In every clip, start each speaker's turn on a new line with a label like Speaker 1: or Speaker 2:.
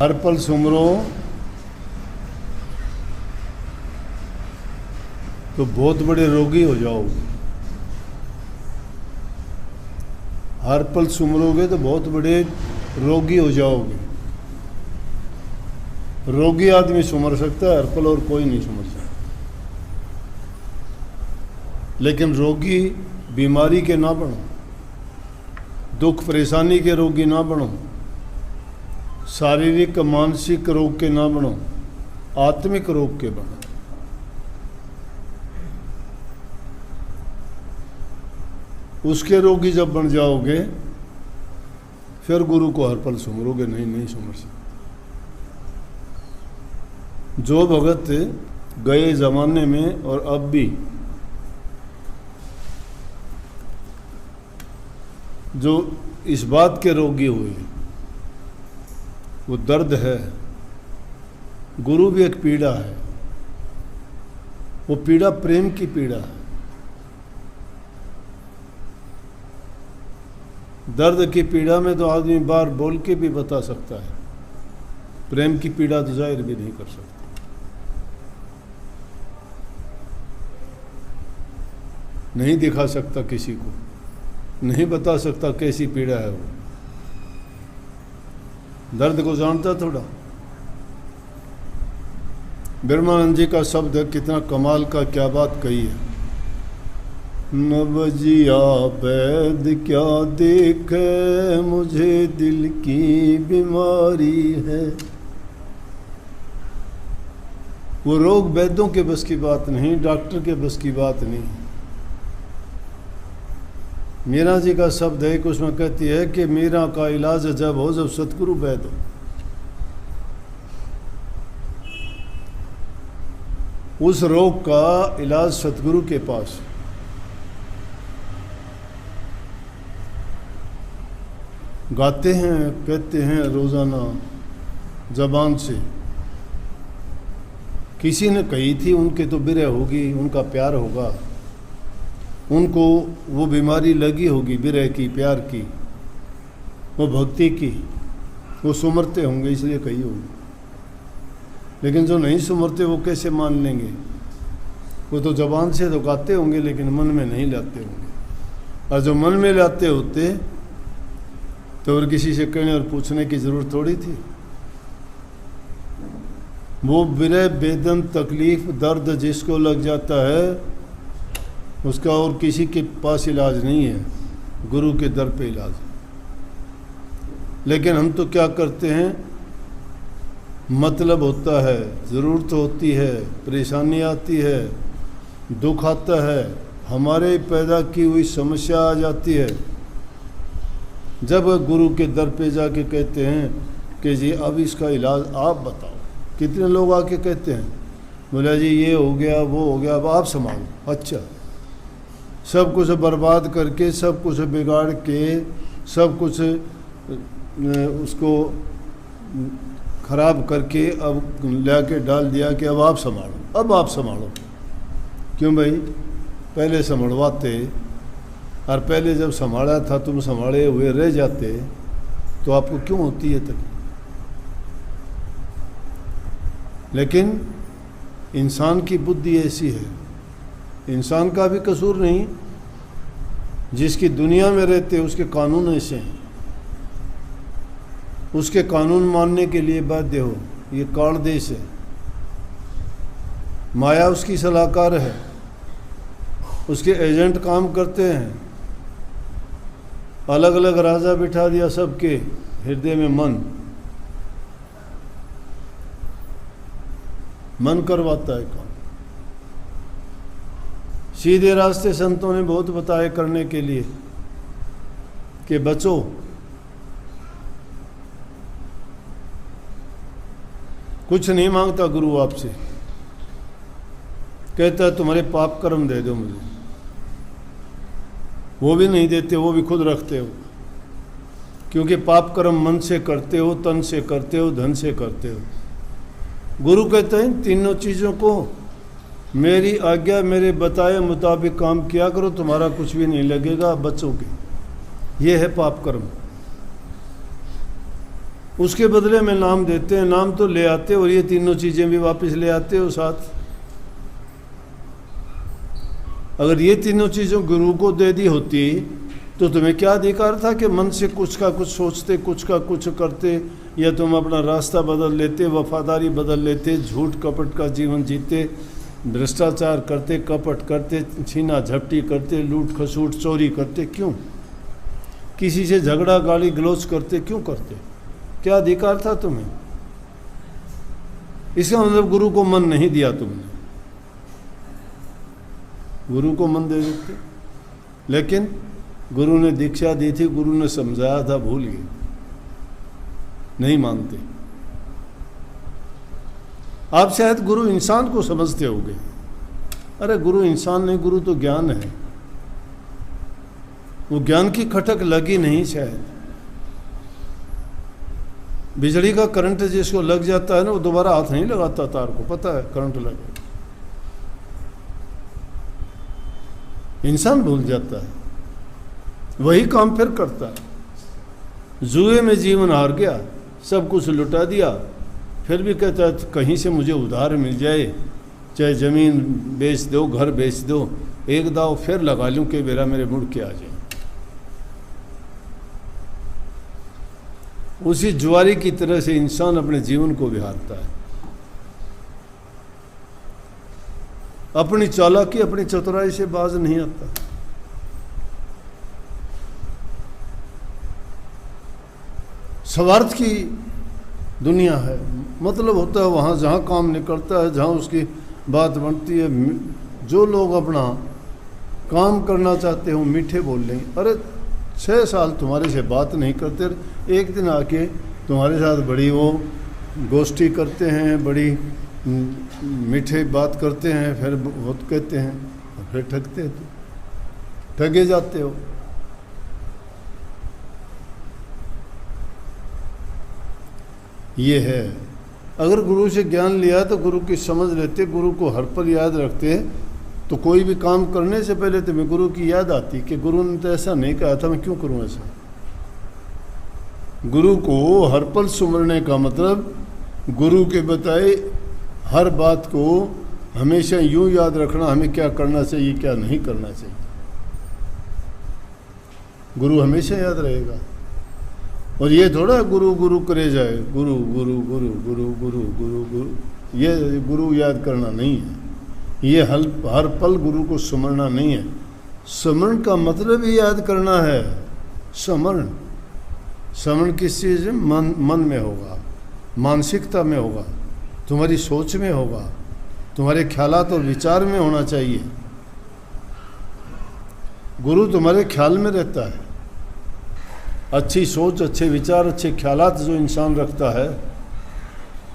Speaker 1: हर पल सुमरो तो बहुत बड़े रोगी हो जाओगे। हर पल सुमरोगे तो बहुत बड़े रोगी हो जाओगे। रोगी आदमी सुमर सकता है हर पल, और कोई नहीं सुमर सकता। लेकिन रोगी बीमारी के ना बनो, दुख परेशानी के रोगी ना बनो, शारीरिक मानसिक रोग के ना बनो, आत्मिक रोग के बनो। उसके रोगी जब बन जाओगे फिर गुरु को हर पल सुमरोगे, नहीं सुमर सकते। जो भगत गए जमाने में और अब भी जो इस बात के रोगी हुए, वो दर्द है। गुरु भी एक पीड़ा है, वो पीड़ा प्रेम की पीड़ा है। दर्द की पीड़ा में तो आदमी बार बोल के भी बता सकता है, प्रेम की पीड़ा तो जाहिर भी नहीं कर सकता। नहीं दिखा सकता किसी को, नहीं बता सकता कैसी पीड़ा है वो। दर्द को जानता थोड़ा। ब्रह्मानंद जी का शब्द है, कितना कमाल का, क्या बात कही है। नवजिया वैद क्या देखे, मुझे दिल की बीमारी है। वो रोग वैद्यों के बस की बात नहीं, डॉक्टर के बस की बात नहीं। मीरा जी का शब्द है कि उसमें कहती है कि मीरा का इलाज जब हो जब सतगुरु वैद हो। उस रोग का इलाज सतगुरु के पास। गाते हैं, कहते हैं रोजाना जबान से, किसी ने कही थी उनके तो बिरह होगी, उनका प्यार होगा, उनको वो बीमारी लगी होगी बिरह की, प्यार की, वो भक्ति की, वो सुमरते होंगे इसलिए कही होगी। लेकिन जो नहीं सुमरते वो कैसे मान लेंगे? वो तो जबान से तो गाते होंगे लेकिन मन में नहीं लाते होंगे। और जो मन में लाते होते तो और किसी से कहने और पूछने की ज़रूरत थोड़ी थी। वो बिरह बेदन तकलीफ दर्द जिसको लग जाता है उसका और किसी के पास इलाज नहीं है, गुरु के दर पे इलाज है। लेकिन हम तो क्या करते हैं, मतलब होता है, ज़रूरत होती है, परेशानी आती है, दुख आता है, हमारे पैदा की हुई समस्या आ जाती है। जब गुरु के दर पे जाके कहते हैं कि जी अब इसका इलाज आप बताओ, कितने लोग आके कहते हैं, बोला जी ये हो गया वो हो गया, अब आप संभालो। अच्छा, सब कुछ बर्बाद करके, सब कुछ बिगाड़ के, सब कुछ उसको ख़राब करके अब ला के डाल दिया कि अब आप संभालो, अब आप संभालो। क्यों भाई? पहले संभलवाते, और पहले जब संभाला था तुम संभाले हुए रह जाते तो आपको क्यों होती है तकलीफ? लेकिन इंसान की बुद्धि ऐसी है, इंसान का भी कसूर नहीं, जिसकी दुनिया में रहते उसके कानून ऐसे हैं, उसके कानून मानने के लिए बाध्य हो। ये काल देश है, माया उसकी सलाहकार है, उसके एजेंट काम करते हैं। अलग अलग राजा बिठा दिया सबके हृदय में, मन करवाता है काम। सीधे रास्ते संतों ने बहुत बताए करने के लिए कि बचो, कुछ नहीं मांगता गुरु आपसे, कहता है तुम्हारे पाप कर्म दे दो मुझे। वो भी नहीं देते, वो भी खुद रखते हो, क्योंकि पाप कर्म मन से करते हो, तन से करते हो, धन से करते हो। गुरु कहते हैं तीनों चीज़ों को मेरी आज्ञा, मेरे बताए मुताबिक काम किया करो, तुम्हारा कुछ भी नहीं लगेगा, बचोगे। ये है पाप कर्म। उसके बदले में नाम देते हैं, नाम तो ले आते और ये तीनों चीज़ें भी वापस ले आते हो साथ। अगर ये तीनों चीज़ों गुरु को दे दी होती तो तुम्हें क्या अधिकार था कि मन से कुछ का कुछ सोचते, कुछ का कुछ करते, या तुम अपना रास्ता बदल लेते, वफादारी बदल लेते, झूठ कपट का जीवन जीते, भ्रष्टाचार करते, कपट करते, छीना झपटी करते, लूट खसूट चोरी करते? क्यों? किसी से झगड़ा गाली गलौज करते, क्यों करते? क्या अधिकार था तुम्हें? इसका मतलब गुरु को मन नहीं दिया तुमने। गुरु को मन दे देते, लेकिन गुरु ने दीक्षा दी थी, गुरु ने समझाया था, भूल गए, नहीं मानते। आप शायद गुरु इंसान को समझते होंगे। अरे गुरु इंसान नहीं, गुरु तो ज्ञान है। वो ज्ञान की खटक लगी नहीं शायद। बिजली का करंट जिसको लग जाता है ना, वो दोबारा हाथ नहीं लगाता तार को, पता है करंट लगे। इंसान भूल जाता है, वही काम फिर करता है। जुए में जीवन हार गया, सब कुछ लुटा दिया, फिर भी कहता है कहीं से मुझे उधार मिल जाए, चाहे ज़मीन बेच दो, घर बेच दो, एक दाव फिर लगा लूँ कि मेरा मेरे मुड़ के आ जाए। उसी जुआरी की तरह से इंसान अपने जीवन को बिहारता है। अपनी चालाकी, अपनी चतुराई से बाज नहीं आता। स्वार्थ की दुनिया है, मतलब होता है वहाँ जहाँ काम निकलता है, जहाँ उसकी बात बनती है। जो लोग अपना काम करना चाहते हो मीठे बोल लेंगे। अरे 6 साल तुम्हारे से बात नहीं करते, एक दिन आके तुम्हारे साथ बड़ी वो गोष्ठी करते हैं, बड़ी मीठे बात करते हैं, फिर बहुत कहते हैं, फिर ठगते हैं, ठगे जाते हो। ये है। अगर गुरु से ज्ञान लिया तो गुरु की समझ लेते, गुरु को हर पल याद रखते, तो कोई भी काम करने से पहले तुम्हें गुरु की याद आती कि गुरु ने तो ऐसा नहीं कहा था, मैं क्यों करूं ऐसा। गुरु को हर पल सुमरने का मतलब गुरु के बताए हर बात को हमेशा यूं याद रखना, हमें क्या करना चाहिए, क्या नहीं करना चाहिए। गुरु हमेशा याद रहेगा। और ये थोड़ा गुरु गुरु करे जाए, गुरु गुरु गुरु गुरु गुरु गुरु गुरु, ये गुरु याद करना नहीं है। ये हर पल गुरु को स्मरना नहीं है। स्मरण का मतलब ही याद करना है। स्मरण, स्मरण किस चीज़ में? मन में होगा, मानसिकता में होगा, तुम्हारी सोच में होगा, तुम्हारे ख्यालात और विचार में होना चाहिए। गुरु तुम्हारे ख्याल में रहता है। अच्छी सोच, अच्छे विचार, अच्छे ख्यालात जो इंसान रखता है,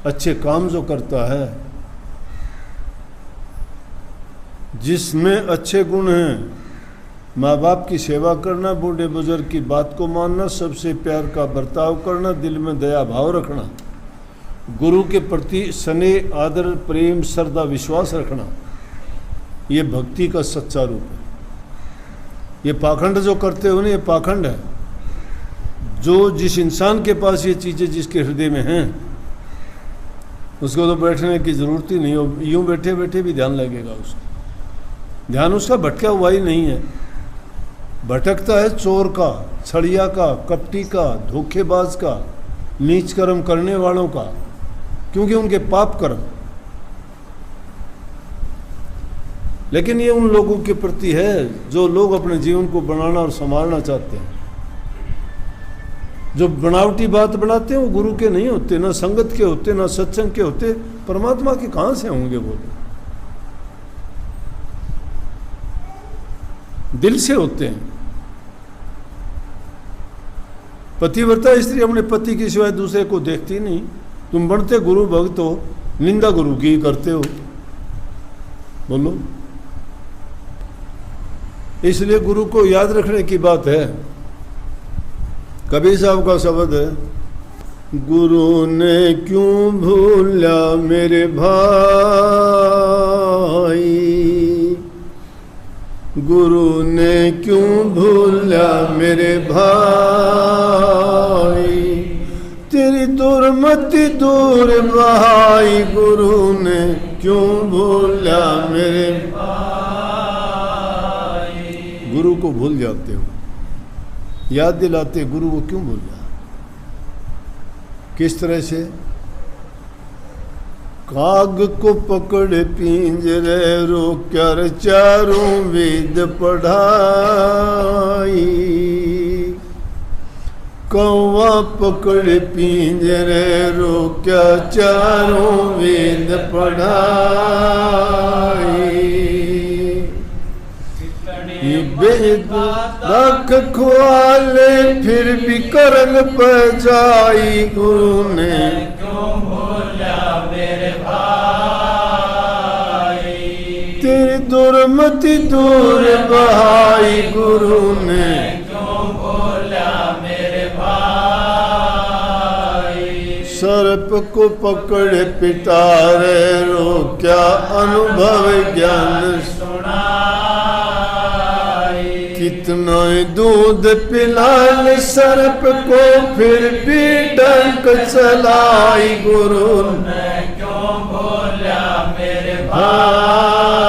Speaker 1: अच्छे काम जो करता है, जिसमें अच्छे गुण हैं, माँ बाप की सेवा करना, बूढ़े बुजुर्ग की बात को मानना, सबसे प्यार का बर्ताव करना, दिल में दया भाव रखना, गुरु के प्रति स्नेह, आदर, प्रेम, श्रद्धा, विश्वास रखना, ये भक्ति का सच्चा रूप है। ये पाखंड जो करते हो ना, ये पाखंड है। जो जिस इंसान के पास ये चीज़ें जिसके हृदय में हैं, उसको तो बैठने की ज़रूरत ही नहीं हो, यूँ बैठे बैठे भी ध्यान लगेगा उसको। ध्यान उसका भटका हुआ ही नहीं है, भटकता है चोर का, छड़िया का, कपटी का, धोखेबाज का, नीच कर्म करने वालों का, क्योंकि उनके पाप कर्म। लेकिन ये उन लोगों के प्रति है जो लोग अपने जीवन को बनाना और संभालना चाहते हैं। जो बनावटी बात बनाते हैं वो गुरु के नहीं होते, ना संगत के होते, ना सत्संग के होते, परमात्मा के कहाँ से होंगे वो? दिल से होते हैं। पतिव्रता स्त्री अपने पति की सिवाय दूसरे को देखती नहीं। तुम बनते गुरु भक्त हो, निंदा गुरु की करते हो। बोलो, इसलिए गुरु को याद रखने की बात है। कबीर साहब का शब्द है, गुरु ने क्यों भूला मेरे भाई, गुरु ने क्यों भूला मेरे भाई, तेरी दुर्मति दूर बहाई, गुरु ने क्यों भूला मेरे भाई। गुरु को भूल जाते हो, याद दिलाते गुरु को क्यों भूल जा। किस तरह से? काग को पकड़ पिंजरे रोकर चारों वेद पढ़ाई, कौवा पकड़ पिंजरे रोक्या चारों वेद पढ़ाई। वेद रख खुआले फिर भी करन पर जाई, गुरु ने क्यों भूला मेरे भाई। तेरी दुर्मति दूर बहाई, गुरु ने क्यों भूला मेरे भाई। सर्प को पकड़ पिटारे रोक्या अनुभव ज्ञान सुनाई। कितना दूध पिलाल सर्प को फिर भी डंक चलाई, गुरु ने क्यों भूला मेरे भाई।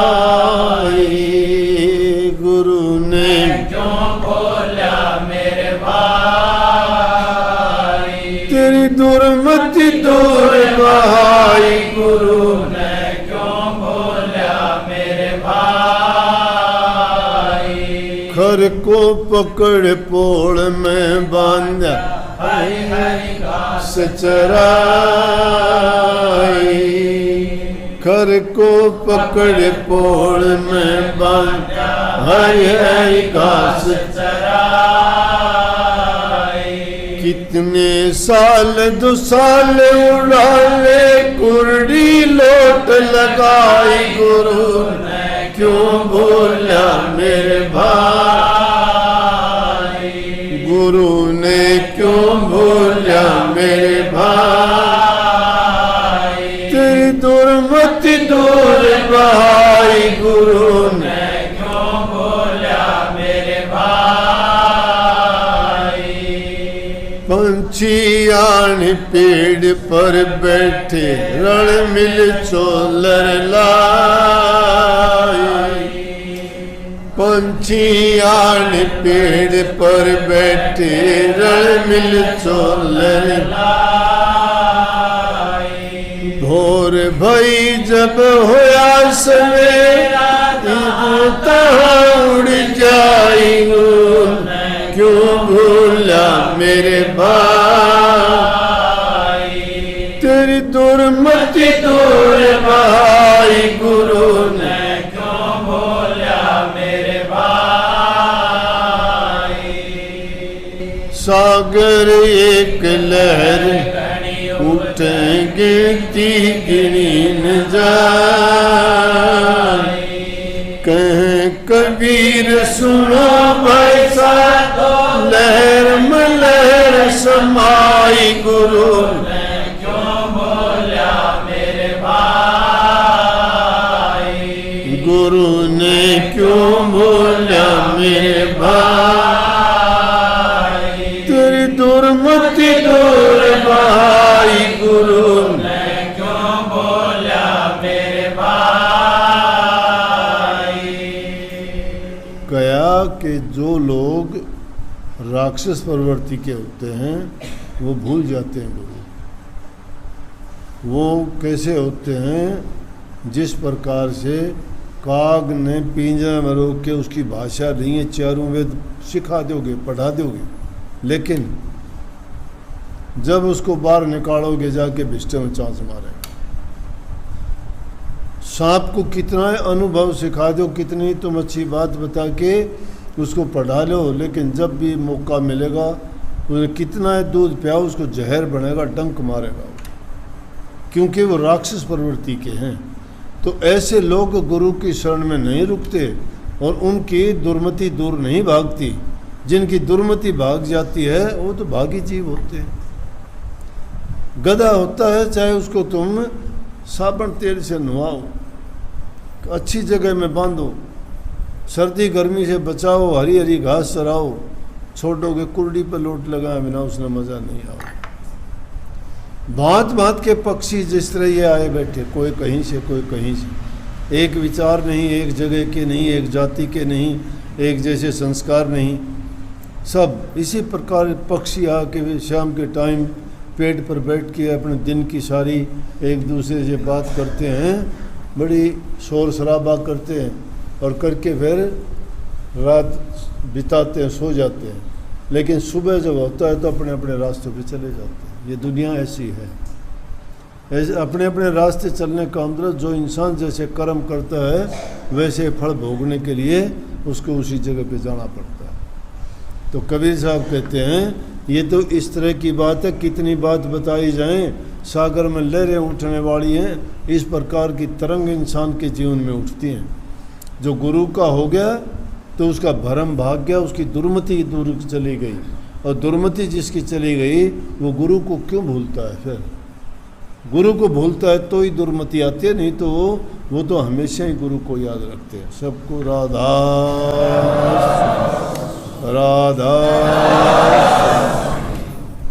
Speaker 1: गुरु ने क्यों भूला मेरे भाई। तेरी दुर्मति दूर बहाई, गुरु ने क्यों भूला मेरे भाई। खर को पकड़ पोल में बांधा, हरी हरी घास चराई। खर को पकड़ पोल में बांधा, हरी हरी घास चराई। कितने साल 2 साल उड़ाले कुर्डी लोट लगाई, गुरु ने क्यों भूला मेरे भाई। गुरु ने क्यों भूला मेरे भाई। तेरी दुर्मति दूर बहाई, गुरु ने क्यों भूला मेरे भाई। पंछी आन पेड़ पर बैठे रण मिल चोलर लाई। पंछी आन पेड़ पर बैठे रण मिल चोलर लाई। भोर भई जब होया सवेरा, उड़ जाई, क्यों भूला मेरे भाई। तेरी दुर्मति दूर बहाई, गुरु ने क्यों भूला मेरे भाई। सागर एक लहर उठेंगे ती गिनी न जाए। कहें कबीर सुनो भाई साथ, लहर में लहर समाई, गुरु ने क्यों भूला मेरे भाई। गुरु ने क्यों भूला मेरे भाई। तेरी दुर्मति दूर बहाई, गुरु ने क्यों भूला मेरे भाई। कया कि जो लोग राक्षस प्रवृत्ति के होते हैं वो भूल जाते हैं गुरु। वो कैसे होते हैं? जिस प्रकार से काग ने पिंजरे में रोक के उसकी भाषा नहीं है, चारों वेद सिखा दोगे, पढ़ा दोगे, लेकिन जब उसको बाहर निकालोगे जाके बिस्टे में चांस मारेगा। सांप को कितना अनुभव सिखा दो, कितनी तुम अच्छी बात बता के उसको पढ़ा लो, लेकिन जब भी मौका मिलेगा उन्हें कितना दूध पियाओ उसको जहर बनेगा, डंक मारेगा, क्योंकि वो राक्षस प्रवृत्ति के हैं। तो ऐसे लोग गुरु की शरण में नहीं रुकते और उनकी दुर्मति दूर नहीं भागती। जिनकी दुर्मति भाग जाती है वो तो भागी जीव होते हैं। गधा होता है, चाहे उसको तुम साबुन तेल से नहवाओ, अच्छी जगह में बांधो, सर्दी गर्मी से बचाओ, हरी हरी घास चराओ, छोड़ोगे कुर्डी पर लोट लगाए बिना उसने मज़ा नहीं आओ। भांत भांत के पक्षी जिस तरह ये आए बैठे, कोई कहीं से कोई कहीं से, एक विचार नहीं, एक जगह के नहीं, एक जाति के नहीं, एक जैसे संस्कार नहीं, सब इसी प्रकार पक्षी आके शाम के टाइम पेड़ पर बैठ के अपने दिन की सारी एक दूसरे से बात करते हैं, बड़ी शोर शराबा करते हैं और करके फिर रात बिताते हैं, सो जाते हैं। लेकिन सुबह जब होता है तो अपने अपने रास्तों पे चले जाते हैं। ये दुनिया ऐसी है, ऐसे अपने अपने रास्ते चलने का मतलब जो इंसान जैसे कर्म करता है वैसे फल भोगने के लिए उसको उसी जगह पे जाना पड़ता है। तो कबीर साहब कहते हैं ये तो इस तरह की बात है, कितनी बात बताई जाए, सागर में लहरें उठने वाली हैं, इस प्रकार की तरंग इंसान के जीवन में उठती हैं। जो गुरु का हो गया तो उसका भरम भाग गया, उसकी दुर्मति दूर चली गई, और दुर्मति जिसकी चली गई वो गुरु को क्यों भूलता है? फिर गुरु को भूलता है तो ही दुर्मति आती है, नहीं तो वो तो हमेशा ही गुरु को याद रखते हैं। सबको राधा।